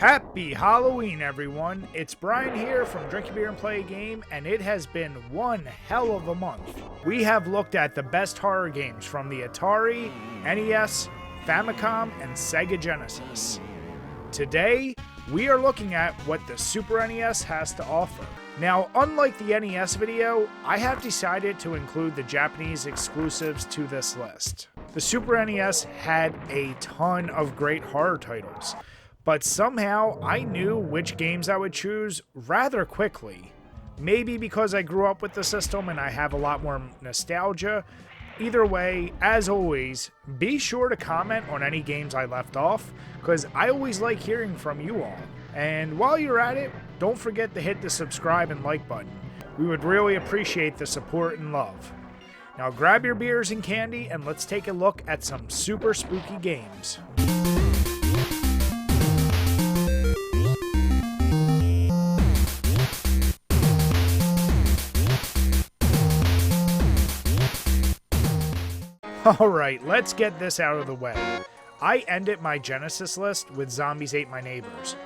Happy Halloween, everyone. It's Brian here from DrinkABeerandPlayAGame, and it has been one hell of a month. We have looked at the best horror games from the Atari, NES, Famicom, and Sega Genesis. Today, we are looking at what the Super NES has to offer. Now, unlike the NES video, I have decided to include the Japanese exclusives to this list. The Super NES had a ton of great horror titles, but somehow I knew which games I would choose rather quickly. Maybe because I grew up with the system and I have a lot more nostalgia. Either way, as always, be sure to comment on any games I left off, because I always like hearing from you all. And while you're at it, don't forget to hit the subscribe and like button. We would really appreciate the support and love. Now grab your beers and candy and let's take a look at some super spooky games. Alright, let's get this out of the way. I ended my Genesis list with Zombies Ate My Neighbors,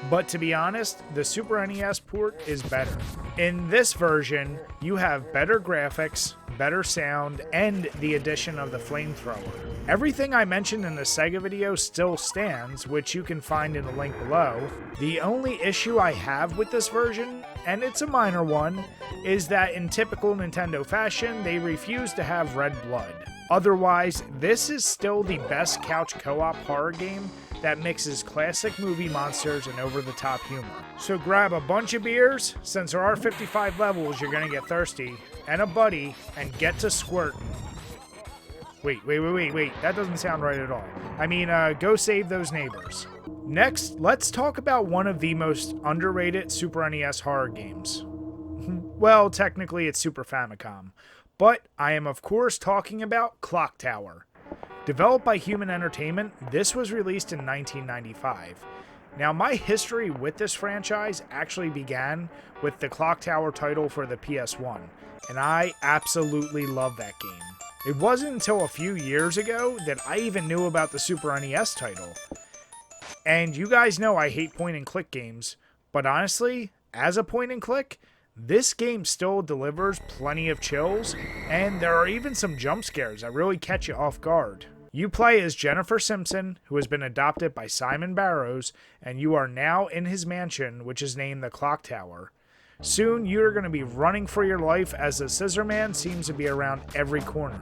but to be honest, the Super NES port is better. In this version, you have better graphics, better sound, and the addition of the flamethrower. Everything I mentioned in the Sega video still stands, which you can find in the link below. The only issue I have with this version, and it's a minor one, is that in typical Nintendo fashion, they refuse to have red blood. Otherwise, this is still the best couch co-op horror game that mixes classic movie monsters and over-the-top humor. So grab a bunch of beers, since there are 55 levels you're gonna get thirsty, and a buddy, and get to squirting. Wait, that doesn't sound right at all. I mean, go save those neighbors. Next, let's talk about one of the most underrated Super NES horror games. Well, technically it's Super Famicom, but I am of course talking about Clock Tower. Developed by Human Entertainment, this was released in 1995. Now, my history with this franchise actually began with the Clock Tower title for the PS1, and I absolutely love that game. It wasn't until a few years ago that I even knew about the Super NES title. And you guys know I hate point-and-click games, but honestly, as a point-and-click, this game still delivers plenty of chills, and there are even some jump scares that really catch you off guard. You play as Jennifer Simpson, who has been adopted by Simon Barrows, and you are now in his mansion, which is named the Clock Tower. Soon, you are going to be running for your life as the Scissor Man seems to be around every corner.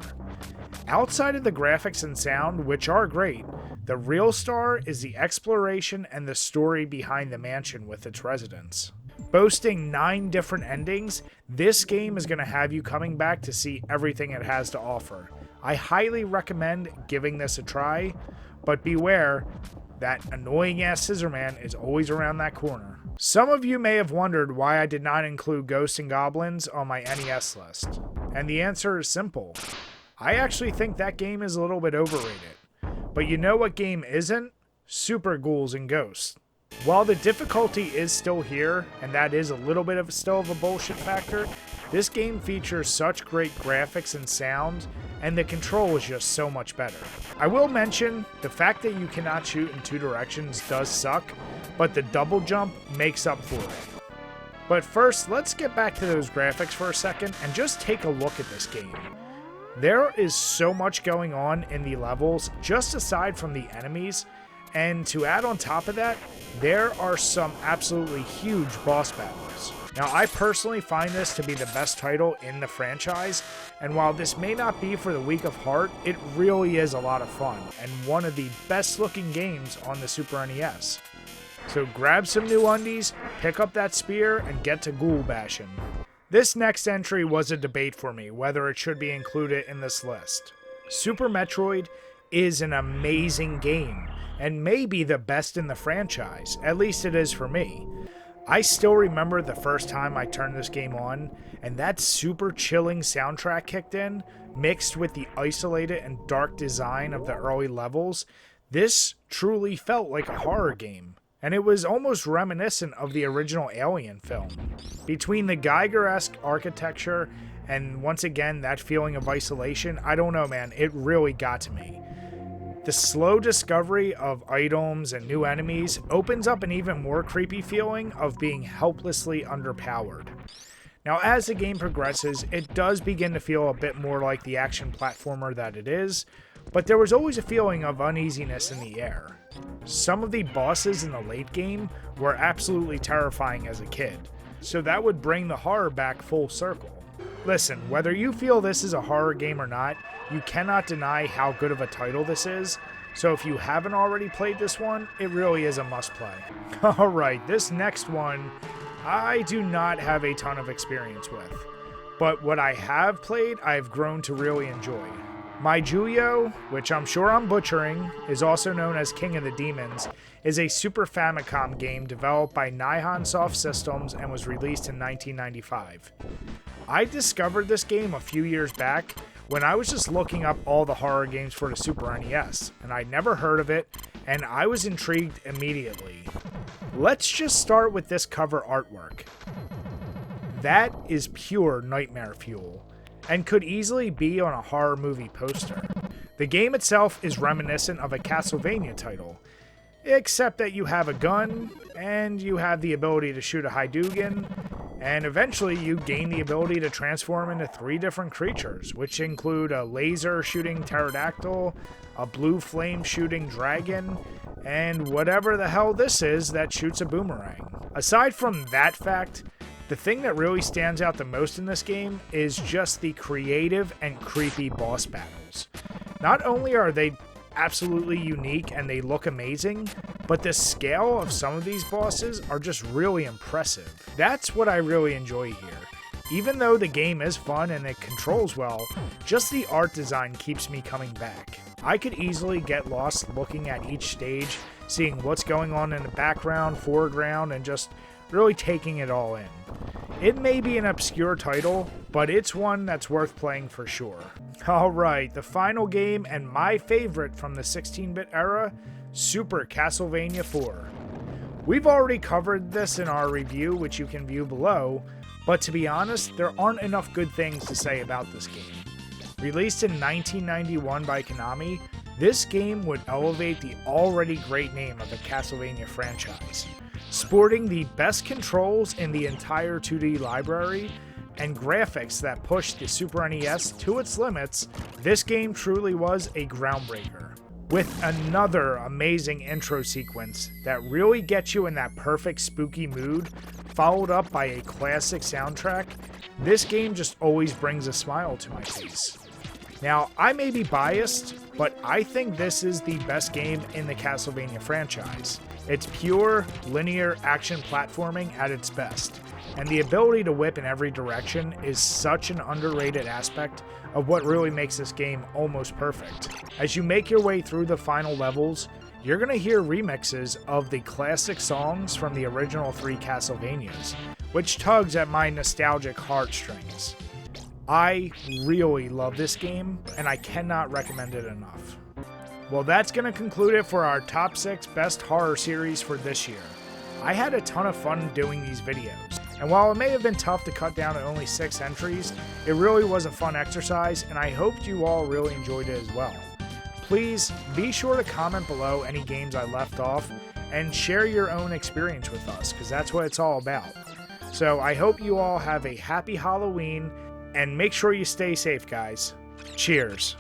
Outside of the graphics and sound, which are great, the real star is the exploration and the story behind the mansion with its residents. Boasting 9 different endings, this game is going to have you coming back to see everything it has to offer. I highly recommend giving this a try, but beware, that annoying-ass Scissor Man is always around that corner. Some of you may have wondered why I did not include Ghosts and Goblins on my NES list, and the answer is simple. I actually think that game is a little bit overrated. But you know what game isn't? Super Ghouls and Ghosts. While the difficulty is still here, and that is a little bit of still of a bullshit factor, this game features such great graphics and sound, and the control is just so much better. I will mention, the fact that you cannot shoot in 2 directions does suck, but the double jump makes up for it. But first, let's get back to those graphics for a second, and just take a look at this game. There is so much going on in the levels, just aside from the enemies, and to add on top of that, there are some absolutely huge boss battles. Now, I personally find this to be the best title in the franchise, and while this may not be for the weak of heart, it really is a lot of fun, and one of the best looking games on the Super NES. So grab some new undies, pick up that spear, and get to ghoul bashing. This next entry was a debate for me, whether it should be included in this list. Super Metroid is an amazing game, and may be the best in the franchise, at least it is for me. I still remember the first time I turned this game on, and that super chilling soundtrack kicked in, mixed with the isolated and dark design of the early levels. This truly felt like a horror game, and it was almost reminiscent of the original Alien film. Between the Geiger-esque architecture and once again that feeling of isolation, I don't know man, it really got to me. The slow discovery of items and new enemies opens up an even more creepy feeling of being helplessly underpowered. Now, as the game progresses, it does begin to feel a bit more like the action platformer that it is, but there was always a feeling of uneasiness in the air. Some of the bosses in the late game were absolutely terrifying as a kid, so that would bring the horror back full circle. Listen, whether you feel this is a horror game or not, you cannot deny how good of a title this is, so if you haven't already played this one, it really is a must-play. Alright, this next one, I do not have a ton of experience with, but what I have played, I've grown to really enjoy. My Juyo, which I'm sure I'm butchering, is also known as King of the Demons, is a Super Famicom game developed by Nihon Soft Systems and was released in 1995. I discovered this game a few years back when I was just looking up all the horror games for the Super NES, and I'd never heard of it, and I was intrigued immediately. Let's just start with this cover artwork. That is pure nightmare fuel, and could easily be on a horror movie poster. The game itself is reminiscent of a Castlevania title, except that you have a gun, and you have the ability to shoot a Hadouken, and eventually you gain the ability to transform into 3 different creatures, which include a laser-shooting pterodactyl, a blue flame-shooting dragon, and whatever the hell this is that shoots a boomerang. Aside from that fact, the thing that really stands out the most in this game is just the creative and creepy boss battles. Not only are they absolutely unique and they look amazing, but the scale of some of these bosses are just really impressive. That's what I really enjoy here. Even though the game is fun and it controls well, just the art design keeps me coming back. I could easily get lost looking at each stage, seeing what's going on in the background, foreground, and just really taking it all in. It may be an obscure title, but it's one that's worth playing for sure. Alright, the final game and my favorite from the 16-bit era, Super Castlevania IV. We've already covered this in our review, which you can view below, but to be honest, there aren't enough good things to say about this game. Released in 1991 by Konami, this game would elevate the already great name of the Castlevania franchise. Sporting the best controls in the entire 2D library, and graphics that pushed the Super NES to its limits, this game truly was a groundbreaker. With another amazing intro sequence that really gets you in that perfect spooky mood, followed up by a classic soundtrack, this game just always brings a smile to my face. Now, I may be biased, but I think this is the best game in the Castlevania franchise. It's pure, linear action platforming at its best, and the ability to whip in every direction is such an underrated aspect of what really makes this game almost perfect. As you make your way through the final levels, you're going to hear remixes of the classic songs from the original 3 Castlevanias, which tugs at my nostalgic heartstrings. I really love this game, and I cannot recommend it enough. Well, that's going to conclude it for our top 6 best horror series for this year. I had a ton of fun doing these videos, and while it may have been tough to cut down to only 6 entries, it really was a fun exercise, and I hoped you all really enjoyed it as well. Please be sure to comment below any games I left off, and share your own experience with us, because that's what it's all about. So I hope you all have a happy Halloween, and make sure you stay safe, guys. Cheers.